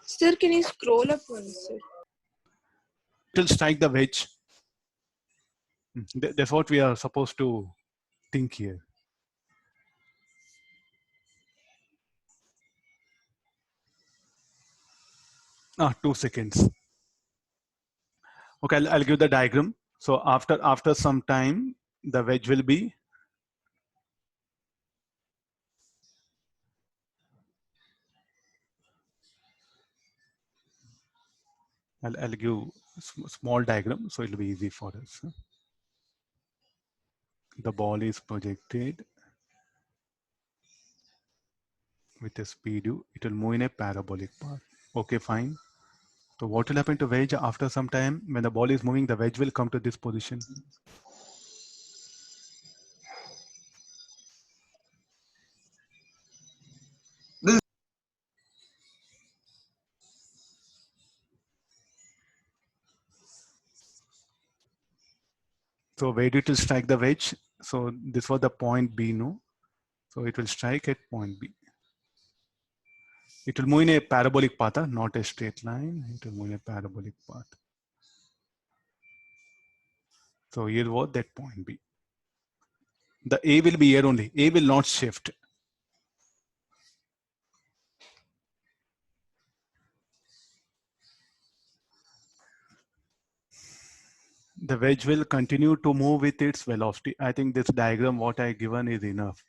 Sir, can you scroll up once, sir? It will strike the wedge. That's what we are supposed to think here. Ah, 2 seconds. Okay, I'll give the diagram. So after some time, the wedge will be I'll give small diagram so it'll be easy for us. The ball is projected with a speed u. It will move in a parabolic path. Okay, fine. So what will happen to wedge after some time? When the ball is moving, the wedge will come to this position. So where it will strike the wedge? So this was the point B, no? So it will strike at point B. It will move in a parabolic path, not a straight line. It will move in a parabolic path. So here was that point B. The A will be here only. A will not shift. The wedge will continue to move with its velocity. I think this diagram, what I given is enough.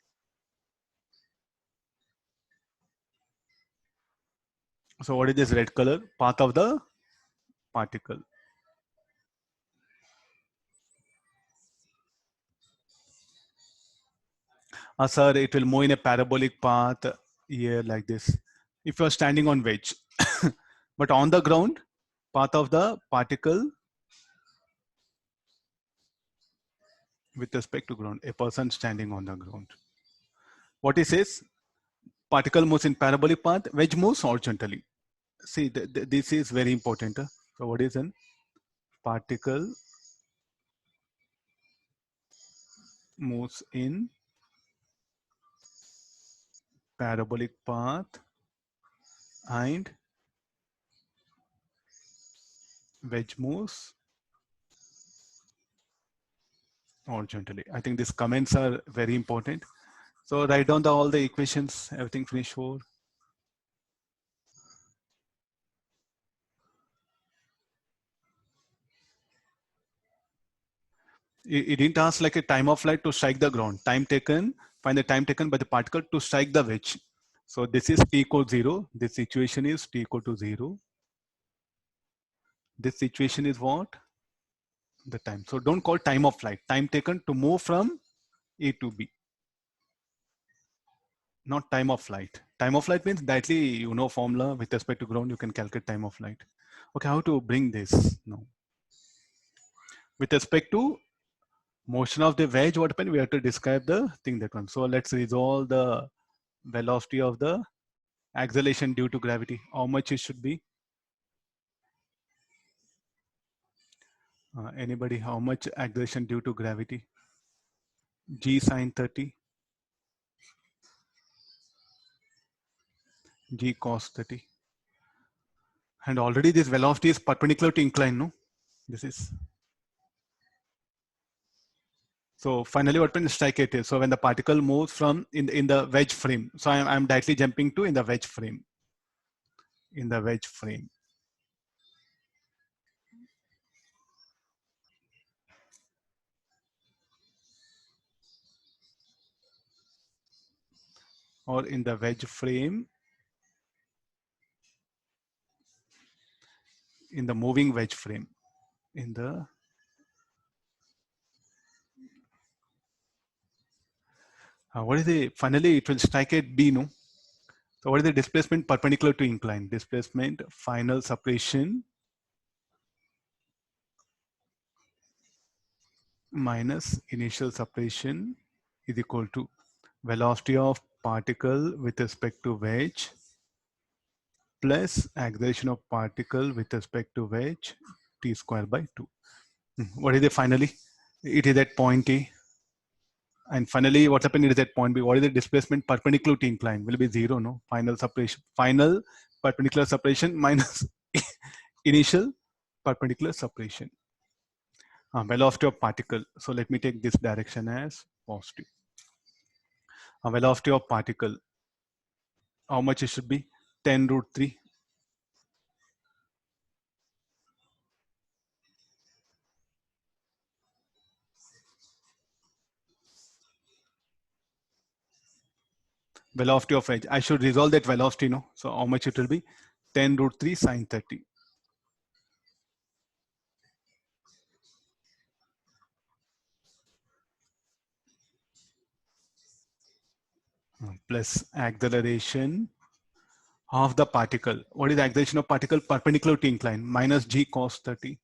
So what is this red color? Path of the particle. Sir, it will move in a parabolic path here like this. If you are standing on wedge, but on the ground, path of the particle with respect to ground, a person standing on the ground. What it says, particle moves in parabolic path, wedge moves horizontally. See, this is very important. So what is an particle moves in parabolic path and wedge moves horizontally. I think these comments are very important. So write down all the equations, everything finished for. It didn't ask like a time of flight to strike the ground. Time taken, find the time taken by the particle to strike the wedge. So this is t equals 0. This situation is t equal to 0. This situation is what? The time. So don't call time of flight. Time taken to move from A to B. Not time of flight. Time of flight means directly, you know, formula with respect to ground, you can calculate time of flight. Okay, how to bring this now? With respect to motion of the wedge, what happened? We have to describe the thing that one. So let's resolve the velocity of the acceleration due to gravity. How much it should be? Anybody, how much acceleration due to gravity? G sine 30. G cos 30. And already this velocity is perpendicular to incline, no? This is. So finally what happens, strike it is. So when the particle moves from in the wedge frame. So I'm directly jumping to in the wedge frame. In the wedge frame. Or in the wedge frame. In the moving wedge frame. In the what is the, finally it will strike at B, no? So what is the displacement perpendicular to incline? Displacement final separation minus initial separation is equal to velocity of particle with respect to wedge plus acceleration of particle with respect to wedge t square by 2. What is it finally? It is at point A. And finally, what's happening is at point B. What is the displacement perpendicular to incline? Will be zero, no? Final separation, final perpendicular separation minus initial perpendicular separation. Velocity of particle. So let me take this direction as positive. Velocity of particle. How much it should be? 10 root 3. Velocity of edge. I should resolve that velocity, no? So how much it will be? 10 root 3 sine 30. Plus acceleration of the particle. What is the acceleration of particle perpendicular to incline? Minus g cos 30.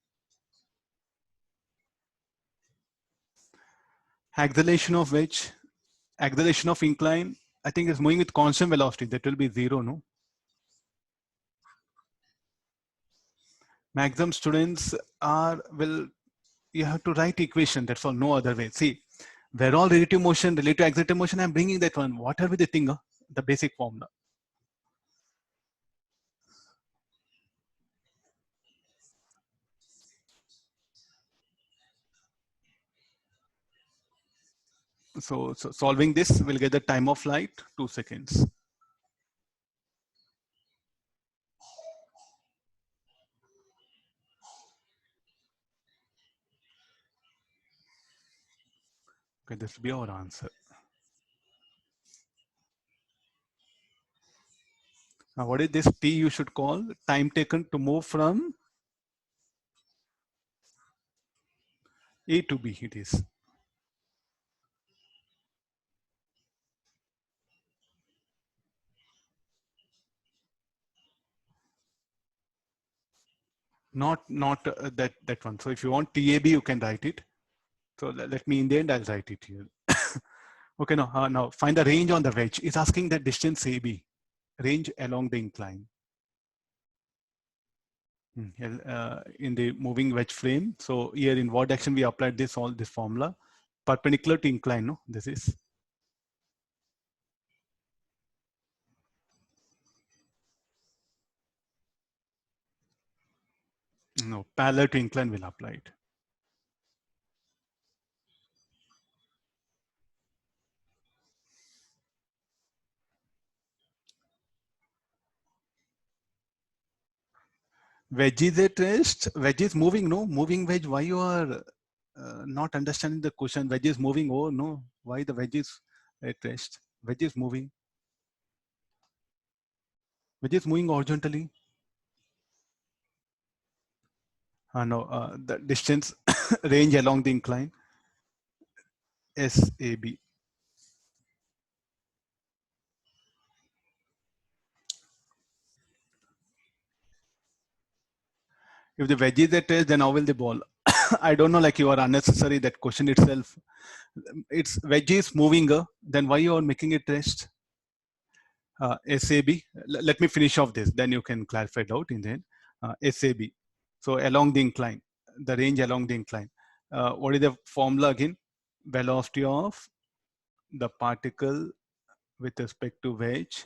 Acceleration of which? Acceleration of incline, I think is moving with constant velocity. That will be zero, no? Maximum students are, will, you have to write equation. That's all, no other way. See, where all relative motion, relative accelerated motion, I'm bringing that one. What are we the thing? The basic formula. So solving this, we'll get the time of light, 2 seconds. Okay, this will be our answer. Now, what is this T you should call? Time taken to move from A to B, it is. Not that one. So if you want TAB, you can write it. So let me, in the end, I'll write it here. Okay, now find the range on the wedge. It's asking the distance AB, range along the incline. In the moving wedge frame. So here in what action we applied this formula, perpendicular to incline. No, this is. No, parallel to incline will apply it. Wedge is at rest. Wedge is moving. No, moving wedge. Why you are not understanding the question? Wedge is moving. Oh no, why the wedge is at rest? Wedge is moving. Wedge is moving horizontally. No, the distance range along the incline. SAB. If the wedge is at rest, then how will the ball? I don't know, like you are unnecessary, that question itself. It's wedge is moving, then why you are making it rest? SAB. Let me finish off this, then you can clarify it out in the end. SAB. So along the incline, the range along the incline. What is the formula again? Velocity of the particle with respect to wedge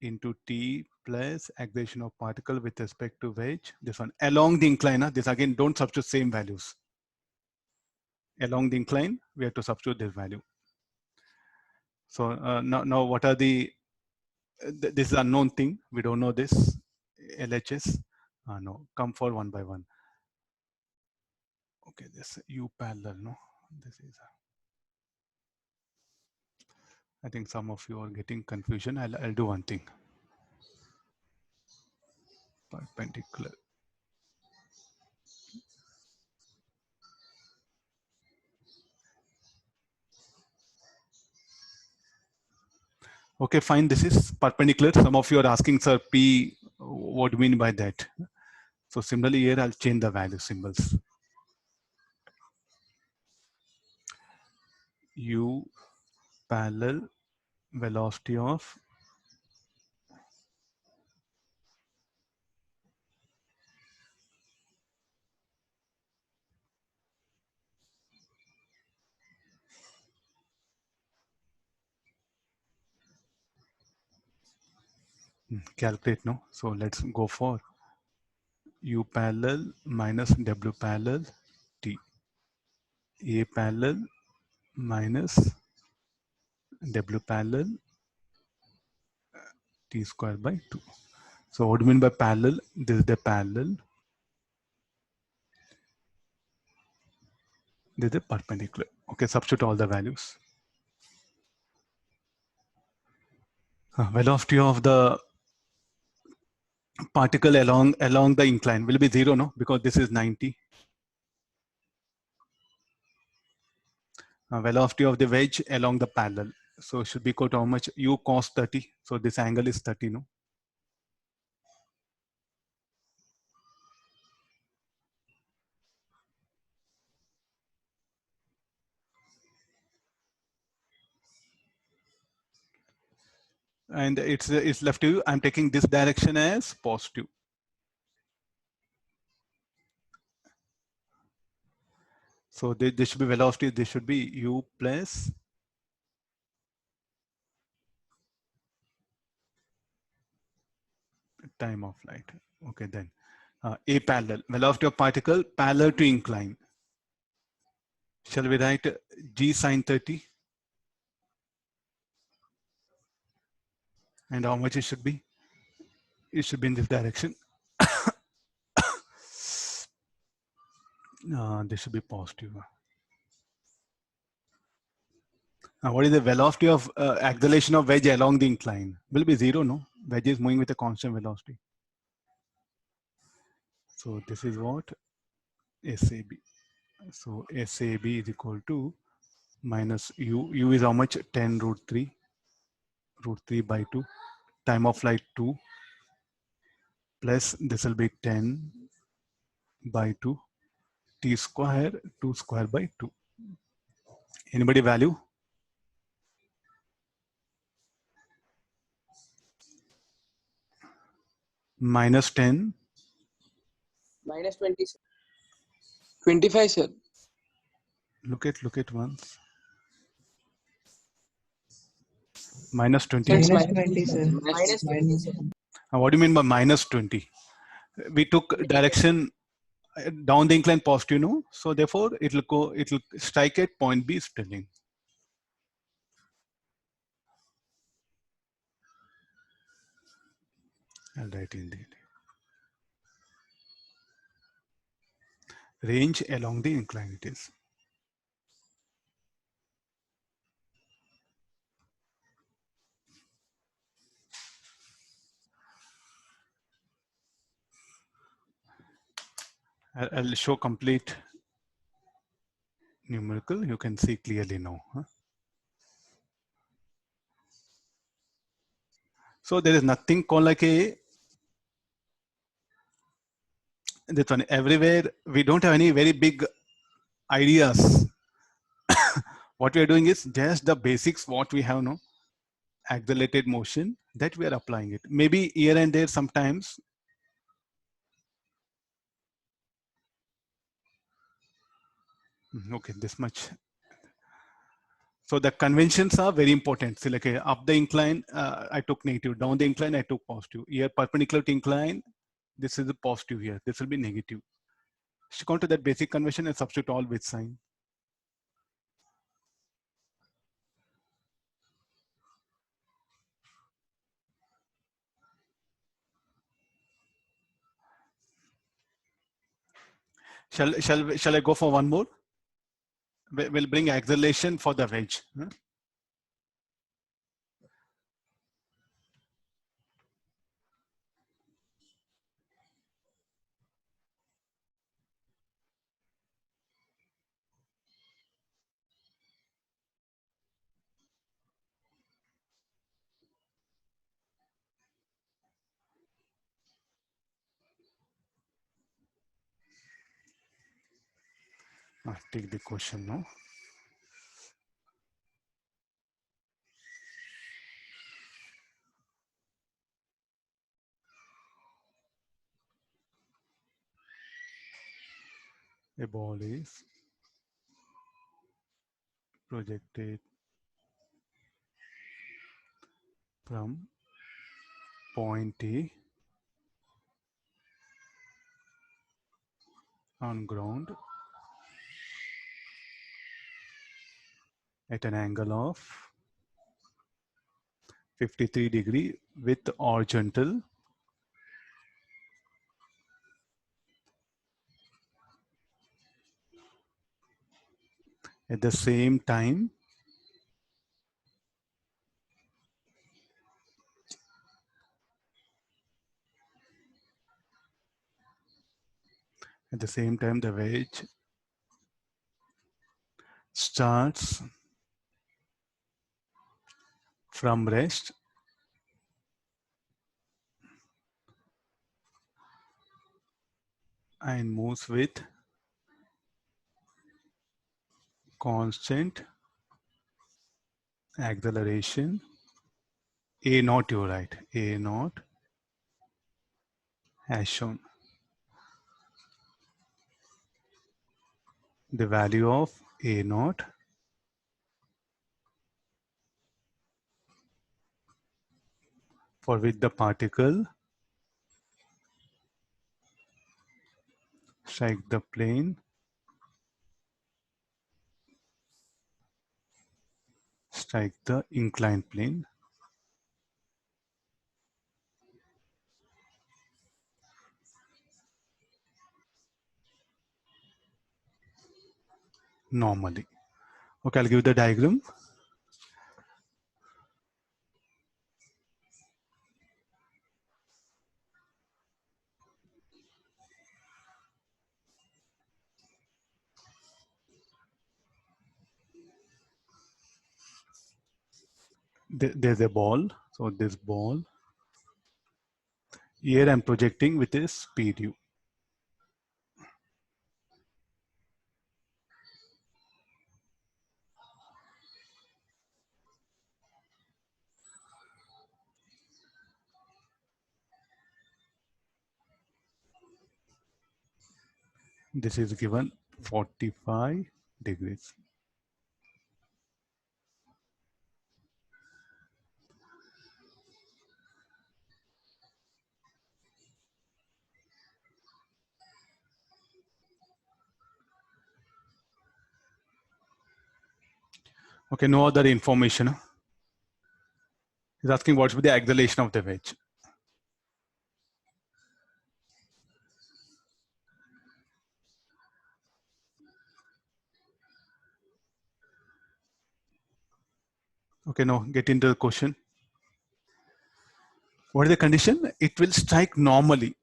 into T plus acceleration of particle with respect to wedge. This one along the incline. This again, don't substitute same values. Along the incline, we have to substitute this value. So now what are the, this is unknown thing. We don't know this. LHS. No, come for one by one. Okay, this U parallel. No, this is. I think some of you are getting confusion. I'll do one thing. Perpendicular. Okay, fine. This is perpendicular. Some of you are asking, sir, P, what do you mean by that? So similarly here, I'll change the value symbols. U parallel velocity of Calculate, no? So let's go for U parallel minus W parallel T. A parallel minus W parallel T square by 2. So what do you mean by parallel? This is the parallel. This is the perpendicular. Okay, substitute all the values. Velocity of the particle along the incline will be 0, no? Because this is 90. Velocity of the wedge along the parallel. So should be equal to how much? U cos 30. So this angle is 30, no? And it's left to you. I'm taking this direction as positive. So this should be velocity. This should be U plus time of flight. Okay, then A parallel. Velocity of particle parallel to incline. Shall we write G sine 30? And how much it should be? It should be in this direction. This should be positive. What is the velocity of acceleration of wedge along the incline? Will be 0, no? Wedge is moving with a constant velocity. So this is what? SAB. So SAB is equal to minus U. U is how much? 10 root 3. Root 3 by 2. Time of flight 2. Plus this will be 10 by 2. T square, 2 square by 2. Anybody value? Minus 10. Minus 20, sir. 25, sir. Look at once. Minus 20. It's Minus minus 20, sir. Minus 20, sir. What do you mean by minus 20? We took direction down the incline positive, no? So therefore it'll strike at point B Stirling. I'll write in the range along the incline it is. I'll show complete numerical. You can see clearly now. Huh? So there is nothing called like a this one. Everywhere we don't have any very big ideas. What we are doing is just the basics what we have now. Accelerated motion that we are applying it. Maybe here and there sometimes. Okay, this much. So the conventions are very important. So like up the incline, I took negative. Down the incline, I took positive. Here perpendicular to incline, this is a positive here. This will be negative. Stick on to that basic convention and substitute all with sign. Shall I go for one more? We'll bring acceleration for the wedge. Huh? Take the question now. A ball is projected from point A on ground at an angle of 53 degree with horizontal at the same time the wedge starts from rest and moves with constant acceleration a naught, you write a naught as shown. The value of a naught for which the particle strike the plane, strike the inclined plane. Normally. Okay, I'll give you the diagram. There's a ball. So this ball, here I'm projecting with a speed u. This is given 45 degrees. Okay, no other information. He's asking what should be the acceleration of the wedge. Okay, now get into the question. What is the condition? It will strike normally.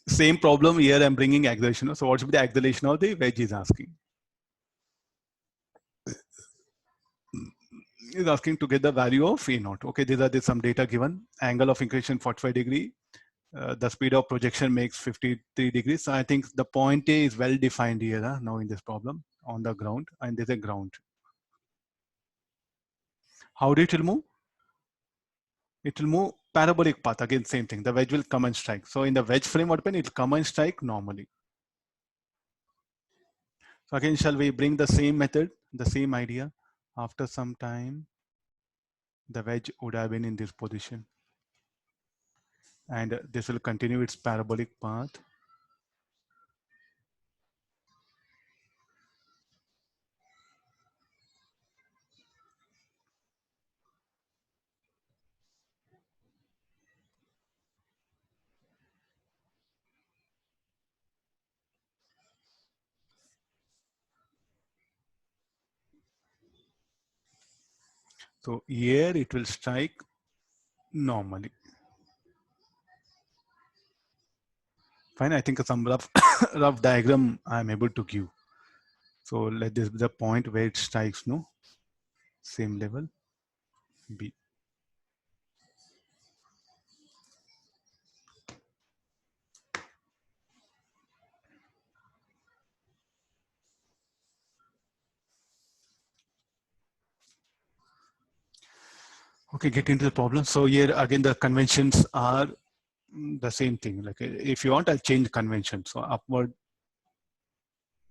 Same problem here, I'm bringing acceleration. So what should be the acceleration of the wedge is asking. Is asking to get the value of E naught. Okay, these are some data given. Angle of inclination 45 degree. The speed of projection makes 53 degrees. So I think the point A is well defined here now in this problem on the ground, and there's a ground. How do it will move? It will move parabolic path. Again, same thing. The wedge will come and strike. So in the wedge frame, what happens? It will come and strike normally. So again, shall we bring the same method, the same idea? After some time, the wedge would have been in this position. And this will continue its parabolic path. So here it will strike normally. Fine, I think some rough, rough diagram I'm able to give. So let this be the point where it strikes, no? Same level, B. Okay, get into the problem. So here again, the conventions are the same thing. Like if you want, I'll change convention. So upward,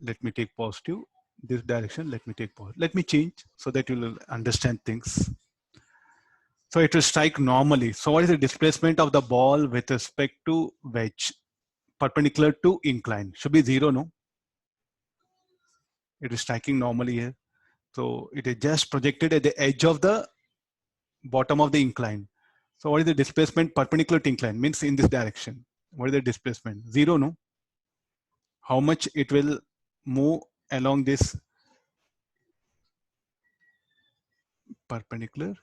let me take positive. This direction, let me take positive. Let me change so that you'll understand things. So it will strike normally. So what is the displacement of the ball with respect to wedge? Perpendicular to incline. Should be 0, no? It is striking normally here. So it is just projected at the edge of the bottom of the incline. So what is the displacement perpendicular to incline? Means in this direction. What is the displacement? 0, no? How much it will move along this perpendicular?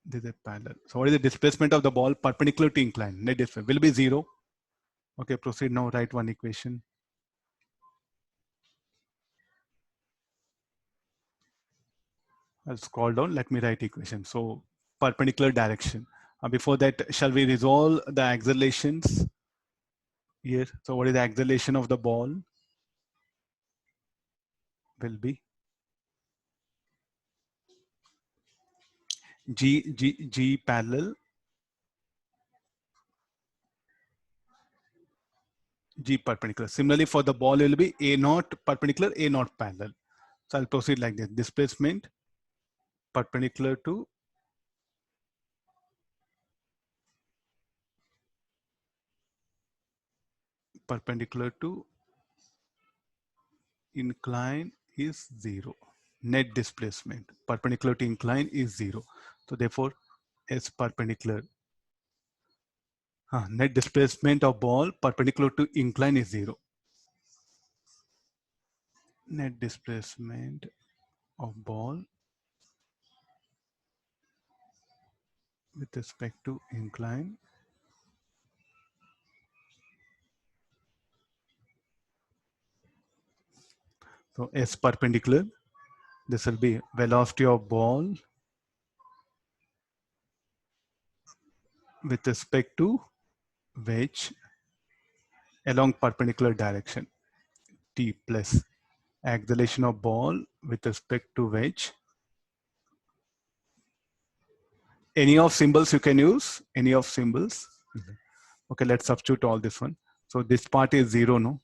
This is parallel. So what is the displacement of the ball perpendicular to incline? Net displacement will be 0. Okay, proceed now. Write one equation. I'll scroll down. Let me write equation. So perpendicular direction. Before that, shall we resolve the accelerations here? So what is the acceleration of the ball? Will be G parallel, G perpendicular. Similarly, for the ball, it will be A naught perpendicular, A naught parallel. So I'll proceed like this. Displacement perpendicular to incline is 0. Net displacement perpendicular to incline is 0. So therefore, S perpendicular. Net displacement of ball perpendicular to incline is 0. Net displacement of ball with respect to incline . So S perpendicular, this will be velocity of ball with respect to wedge along perpendicular direction, T plus acceleration of ball with respect to wedge. Any of symbols you can use, any of symbols. Okay, let's substitute all this one. So this part is 0, no?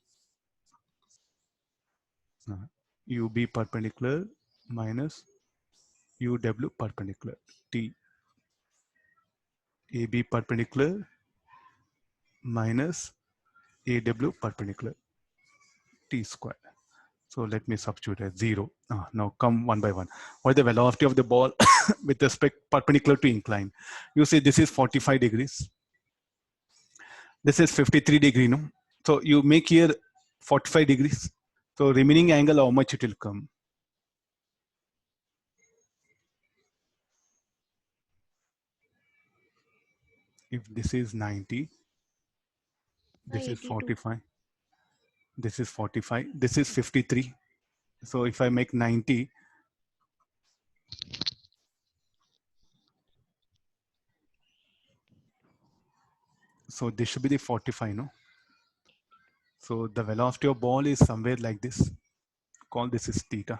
UB perpendicular minus UW perpendicular, T. AB perpendicular minus AW perpendicular, T square. So let me substitute as 0. Now come one by one. What is the velocity of the ball with respect perpendicular to incline? You see this is 45 degrees. This is 53 degree, no? So you make here 45 degrees. So remaining angle, how much it will come? If this is 90, this is 45, this is 45, this is 53. So if I make 90, so this should be the 45, no? So the velocity of ball is somewhere like this. Call this is theta.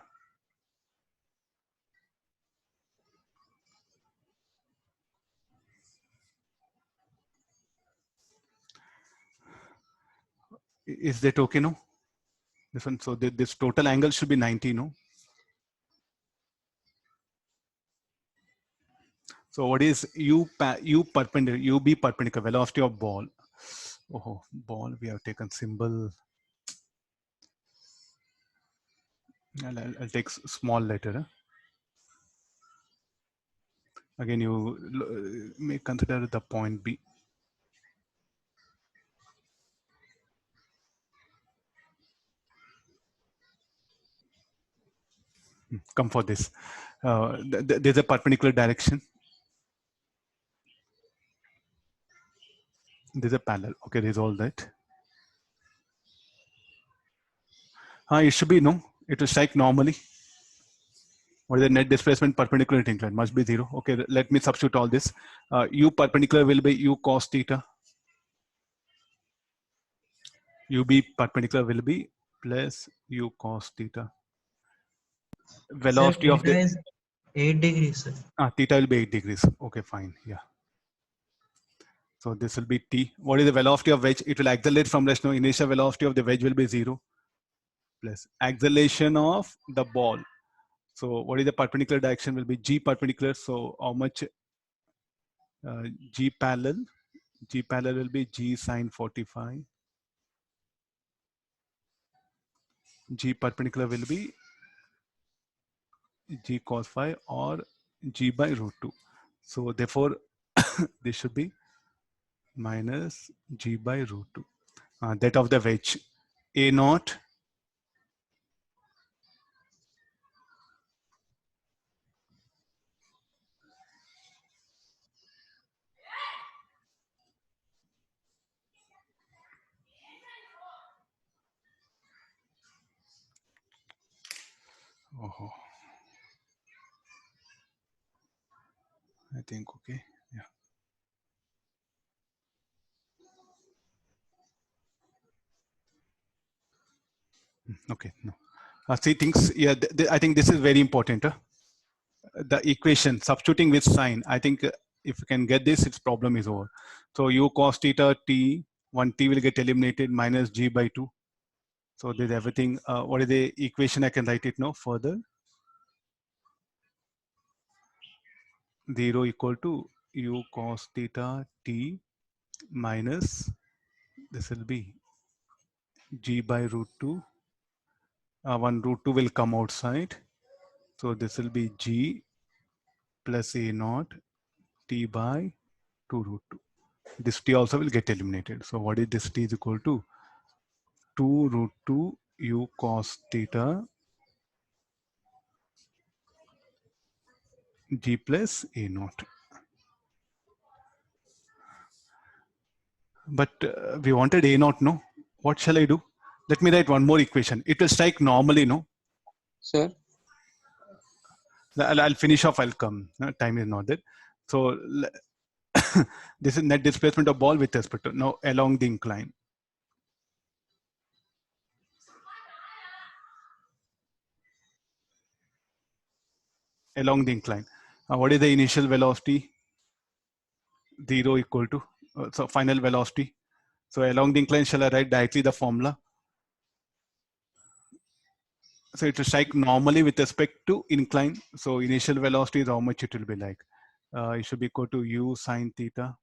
Is that okay, no? This one, so this total angle should be 90, no? So what is U perpendicular, UB perpendicular, velocity of ball? Oh, ball, we have taken symbol. I'll take small letter. Huh? Again, you may consider the point B. Come for this. There's a perpendicular direction. There's a parallel. Okay, there's all that. It should be, no, it will strike normally. What is the net displacement perpendicular to incline? Must be 0. Okay, let me substitute all this. U perpendicular will be U cos theta. UB perpendicular will be plus U cos theta. Velocity Sir, of the 8 degrees, sir. Theta will be 8 degrees. Okay, fine. Yeah. So this will be T. What is the velocity of wedge? It will accelerate from rest. No, initial velocity of the wedge will be 0 plus acceleration of the ball. So what is the perpendicular direction will be G perpendicular. So how much G parallel? G parallel will be G sine 45. G perpendicular will be G cos phi or G by root 2. So therefore, this should be minus G by root 2. That of the wedge. A naught oh, I think okay. Yeah. Okay. No. See things. Yeah. I think this is very important. The equation substituting with sign. I think if you can get this, its problem is over. So u cos theta t, one t will get eliminated minus G by 2. So there's everything. What is the equation? I can write it now further. 0 equal to u cos theta t minus, this will be G by root 2. 1 root 2 will come outside. So this will be G plus A naught T by 2 root 2. This T also will get eliminated. So what is this T is equal to? 2 root 2 u cos theta G plus A naught. But we wanted A naught, no? What shall I do? Let me write one more equation. It will strike normally, no? Sir, I'll finish off, I'll come. Time is not there. So this is net displacement of ball with respect to now along the incline. Along the incline. What is the initial velocity? 0 equal to, so final velocity. So along the incline, shall I write directly the formula? So it will strike normally with respect to incline. So initial velocity is how much it will be like. It should be equal to u sine theta.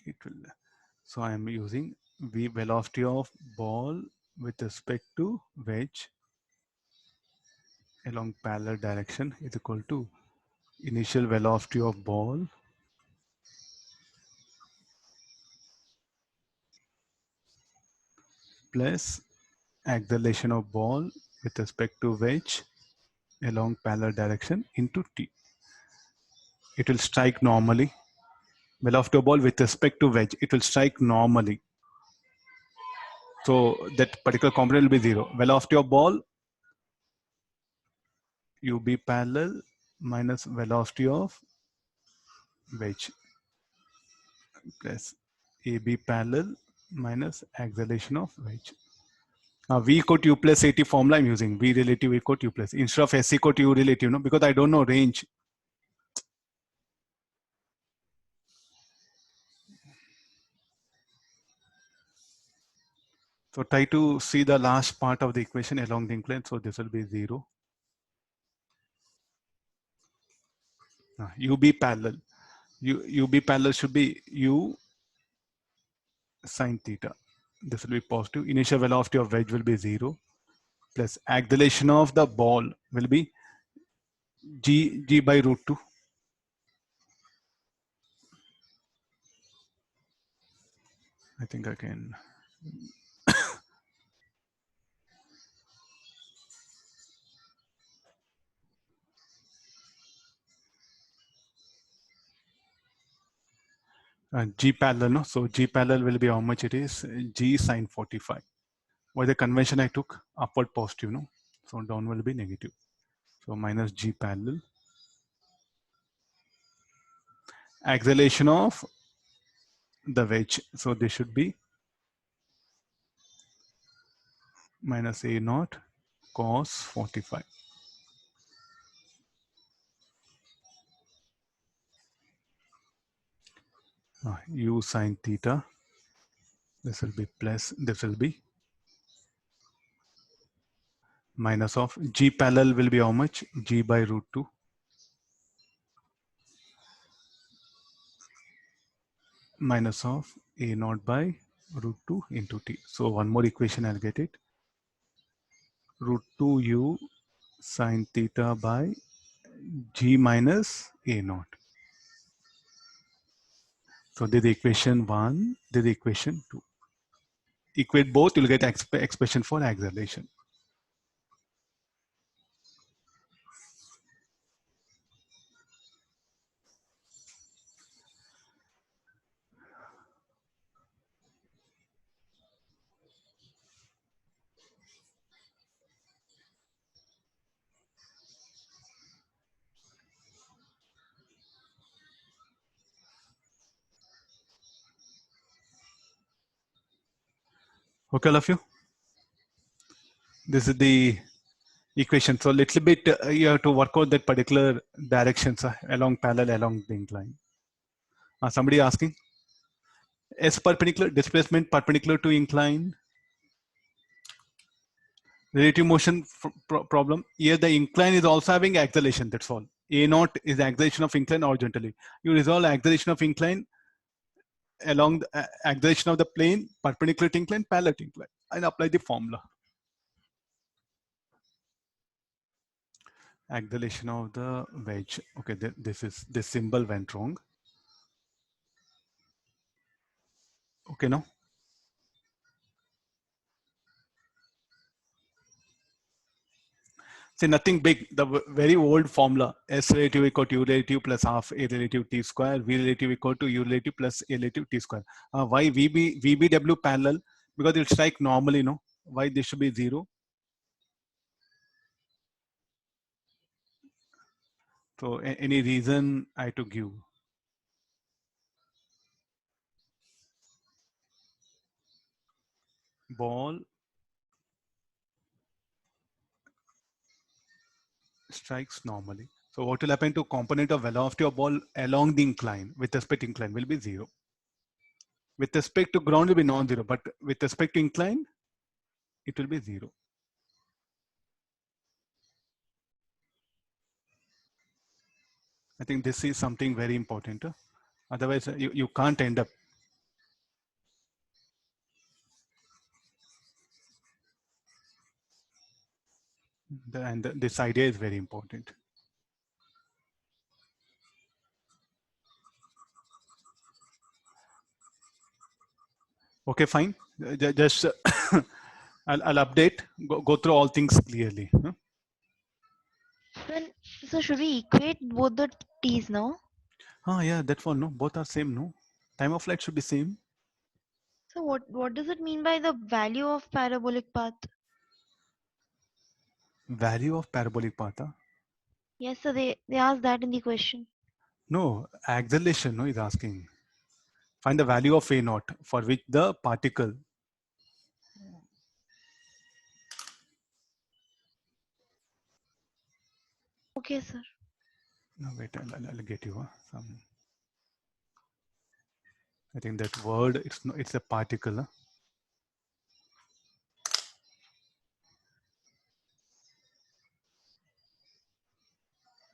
It will. So I am using v velocity of ball with respect to wedge along parallel direction is equal to initial velocity of ball plus acceleration of ball with respect to wedge along parallel direction into t. It will strike normally. Velocity of ball with respect to wedge, it will strike normally. So that particular component will be 0. Velocity of ball UB parallel minus velocity of wedge plus AB parallel minus acceleration of wedge. Now V equal to U plus AT formula I'm using. V relative equal to U plus. Instead of S equal to U relative, no, because I don't know range. So try to see the last part of the equation along the incline. So this will be 0. UB parallel. UB parallel should be U sine theta. This will be positive. Initial velocity of wedge will be 0 plus acceleration of the ball will be G by root 2. I think I can. G parallel, no? So G parallel will be how much it is? G sine 45. What is the convention I took? Upward positive, no? So down will be negative. So minus G parallel. Acceleration of the wedge. So this should be minus A naught cos 45. U sine theta. This will be plus, this will be minus of G parallel will be how much? G by root 2. Minus of A naught by root 2 into T. So one more equation, I'll get it. Root 2 U sine theta by G minus A naught. So this is equation 1, this is equation 2. Equate both, you'll get expression for acceleration. Okay, all of you? This is the equation. So little bit you have to work out that particular directions along parallel along the incline. Somebody asking? S perpendicular, displacement perpendicular to incline. Relative motion problem. Here the incline is also having acceleration, that's all. A naught is acceleration of incline horizontally. You resolve acceleration of incline along the acceleration of the plane, perpendicular to incline, parallel to incline, and apply the formula. Acceleration of the wedge. Okay, this symbol went wrong. Okay, now. See, nothing big. The very old formula: S relative equal to U relative plus half A relative T square. V relative equal to U relative plus A relative T square. Why VBW parallel? Because it strike normally, no? Why this should be 0? So any reason I to give? Ball strikes normally. So what will happen to component of velocity of ball along the incline with respect to incline will be 0. With respect to ground will be non-zero, but with respect to incline, it will be 0. I think this is something very important. Otherwise, you can't end up. And this idea is very important. Okay, fine. Just I'll update. Go through all things clearly. Then, so should we equate both the t's now? Yeah, that's all. No, both are same. No, time of flight should be same. So what does it mean by the value of parabolic path? Value of parabolic path. Yes, so they asked that in the question. No, acceleration. No, is asking. Find the value of A naught for which the particle. Okay, sir. No, wait, I'll get you some. I think that word it's a particle.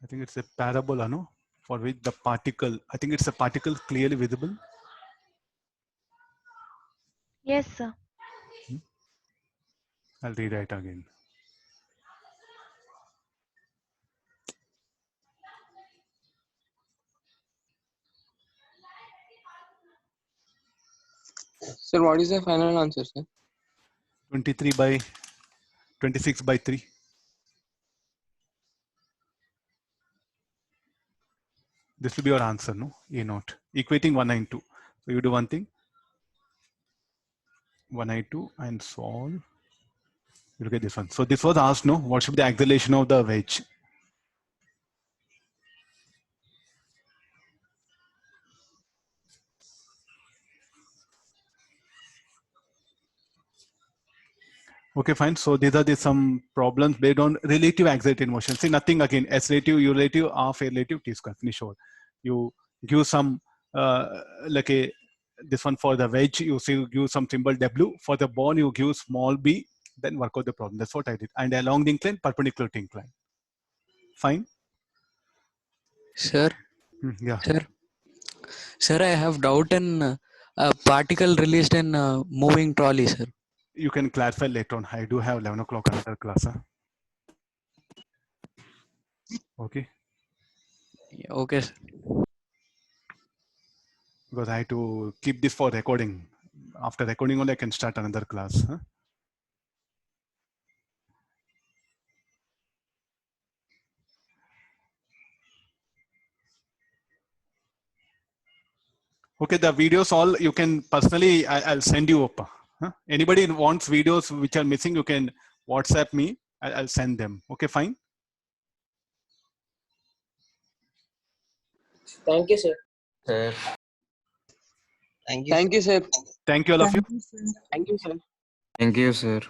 I think it's a parabola, no? For which the particle, I think it's a particle clearly visible. Yes, sir. I'll rewrite again. Sir, what is the final answer, sir? 23 by 26 by 3. This will be your answer, no? A naught. Equating 192. So you do one thing. 192 and solve. You look at this one. So this was asked, no? What should be the acceleration of the wedge? Okay, fine. So these are the some problems based on relative accelerated motion. See, nothing again. S relative, U relative, half A relative, T square. Finish over. You give some like a this one for the wedge. You see, give some symbol W. For the bone, you give small b. Then work out the problem. That's what I did. And along the incline, perpendicular to incline. Fine. Sir, Yeah. sir, I have doubt in a particle released in moving trolley, sir. You can clarify later on. I do have 11 o'clock another class. Huh? Okay. Yeah, okay, sir. Because I have to keep this for recording. After recording only I can start another class. Huh? Okay, the videos all you can personally, I'll send you up. Huh? Anybody wants videos which are missing, you can WhatsApp me. I'll send them. Okay, fine. Thank you, sir. Sir. Thank you, sir. Thank you all of you. Thank you, sir. Thank you, sir.